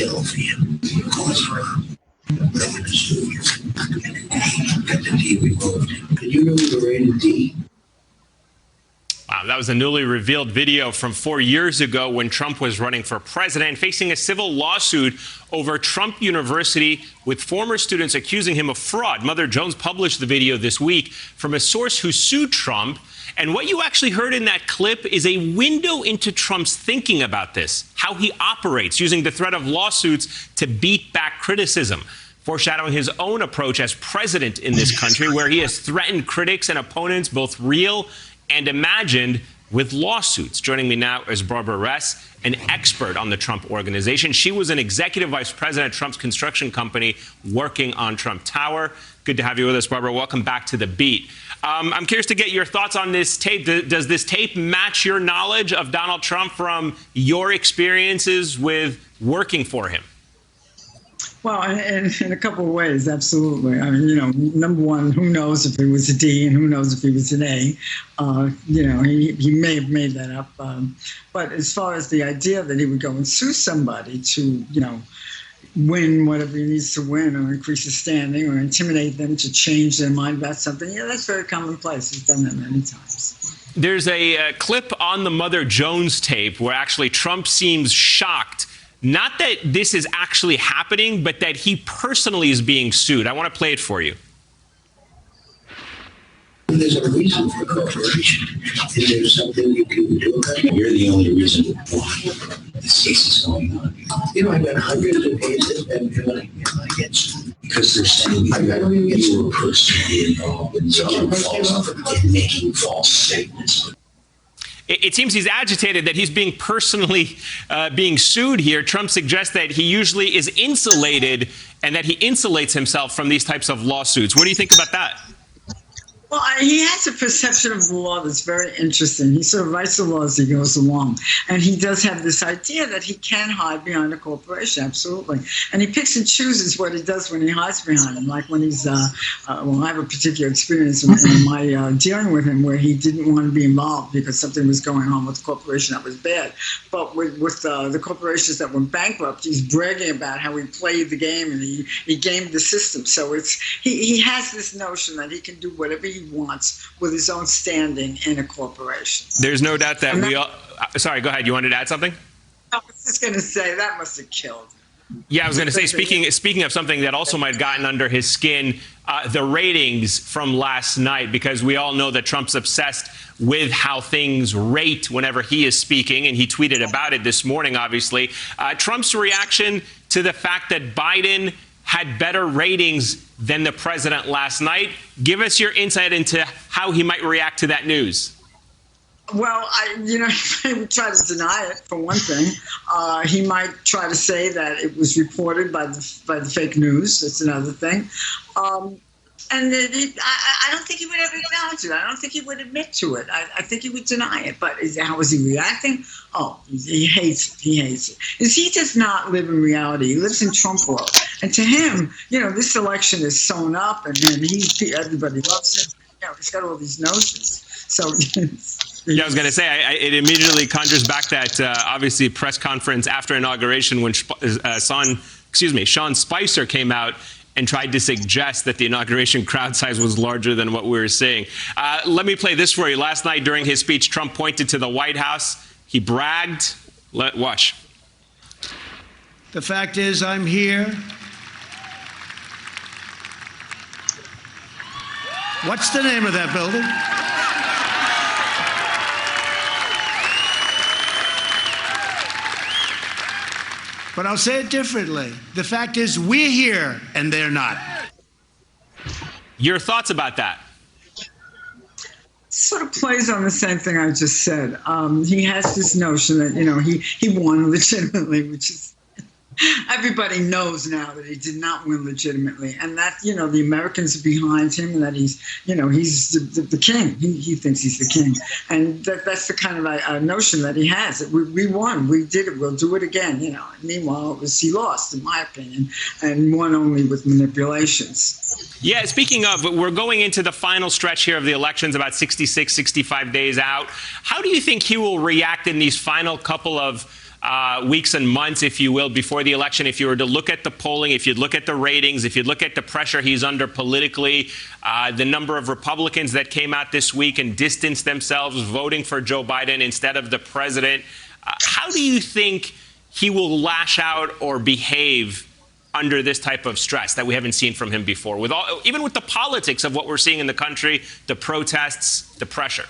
kill for you. Cause for women to sue you. And got the D removed. Did you know we were rated D? Wow, that was a newly revealed video from 4 years ago when Trump was running for president, facing a civil lawsuit over Trump University with former students accusing him of fraud. Mother Jones published the video this week from a source who sued Trump. And what you actually heard in that clip is a window into Trump's thinking about this, how he operates, using the threat of lawsuits to beat back criticism, foreshadowing his own approach as president in this country, where he has threatened critics and opponents, both real and imagined, with lawsuits. Joining me now is Barbara Ress, an expert on the Trump Organization. She was an executive vice president at Trump's construction company working on Trump Tower. Good to have you with us, Barbara. Welcome back to The Beat. I'm curious to get your thoughts on this tape. Does this tape match your knowledge of Donald Trump from your experiences with working for him? Well, in a couple of ways, absolutely. I mean, you know, number one, who knows if it was a D and who knows if it was an A? You know, he may have made that up. But as far as the idea that he would go and sue somebody to, you know, win whatever he needs to win or increase his standing or intimidate them to change their mind about something, yeah, that's very commonplace. He's done that many times. There's a clip on the Mother Jones tape where actually Trump seems shocked. Not that this is actually happening, but that he personally is being sued. I want to play it for you. There's a reason for cooperation. Is there something you can do about it? You're the only reason why this case is going on. You know, I've got hundreds of cases against you because they're saying you were personally involved in making false statements. It seems he's agitated that he's being personally being sued here. Trump suggests that he usually is insulated and that he insulates himself from these types of lawsuits. What do you think about that? Well, he has a perception of the law that's very interesting. He sort of writes the law as he goes along. And he does have this idea that he can hide behind a corporation, absolutely. And he picks and chooses what he does when he hides behind them. Like when he's, well, I have a particular experience in my dealing with him where he didn't want to be involved because something was going on with the corporation that was bad. But with the corporations that went bankrupt, he's bragging about how he played the game and he gamed the system. So he has this notion that he can do whatever he wants with his own standing in a corporation. There's no doubt that we all... Sorry, go ahead. You wanted to add something? I was just going to say that must have killed him. Yeah, I was going to say, speaking of something that also might have gotten under his skin, the ratings from last night, because we all know that Trump's obsessed with how things rate whenever he is speaking, and he tweeted about it this morning, obviously. Trump's reaction to the fact that Biden had better ratings than the president last night. Give us your insight into how he might react to that news. Well, he would try to deny it, for one thing. He might try to say that it was reported by the fake news. That's another thing. And I don't think he would ever acknowledge it. I don't think he would admit to it. I think he would deny it. But how is he reacting? Oh, he hates it. He hates it. Because he does not live in reality. He lives in Trump world. And to him, this election is sewn up, and everybody loves him. He's got all these notions. So. Yeah, I was going to say, it immediately conjures back that, obviously, press conference after inauguration when Sean Spicer came out and tried to suggest that the inauguration crowd size was larger than what we were seeing. Let me play this for you. Last night during his speech, Trump pointed to the White House. He bragged. Watch. The fact is, I'm here. What's the name of that building? But I'll say it differently. The fact is, we're here and they're not. Your thoughts about that? Sort of plays on the same thing I just said. He has this notion that, he won legitimately, which is, everybody knows now that he did not win legitimately, and that, the Americans are behind him, and that he's the king. He thinks he's the king, and that's the kind of notion that he has. We won, we did it, we'll do it again. Meanwhile, he lost, in my opinion, and won only with manipulations. Yeah, speaking of, we're going into the final stretch here of the elections, about 66, 65 days out. How do you think he will react in these final couple of weeks and months, if you will, before the election, if you were to look at the polling, if you'd look at the ratings, if you'd look at the pressure he's under politically, the number of Republicans that came out this week and distanced themselves voting for Joe Biden instead of the president, how do you think he will lash out or behave under this type of stress that we haven't seen from him before, with all, even with the politics of what we're seeing in the country, the protests, the pressure?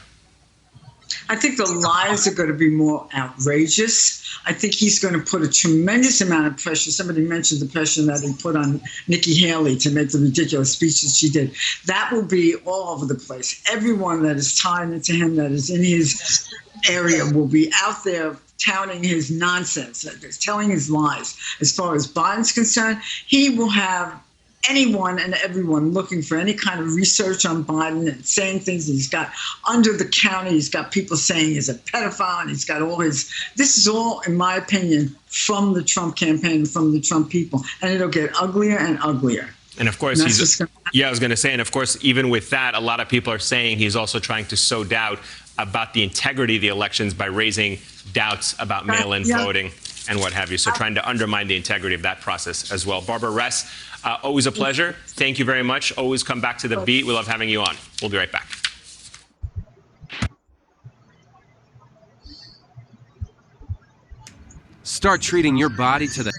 I think the lies are going to be more outrageous. I think he's going to put a tremendous amount of pressure. Somebody mentioned the pressure that he put on Nikki Haley to make the ridiculous speeches she did. That will be all over the place. Everyone that is tied into him, that is in his area, will be out there touting his nonsense, telling his lies. As far as Biden's concerned, he will have anyone and everyone looking for any kind of research on Biden and saying things. He's got under the counter, he's got people saying he's a pedophile, and he's got all his, this is all, in my opinion, from the Trump campaign, from the Trump people. And it'll get uglier and uglier. And of course, I was going to say, and of course, even with that, a lot of people are saying he's also trying to sow doubt about the integrity of the elections by raising doubts about mail-in voting and what have you. So trying to undermine the integrity of that process as well. Barbara Ress, always a pleasure. Thank you very much. Always come back to the beat. We love having you on. We'll be right back. Start treating your body to the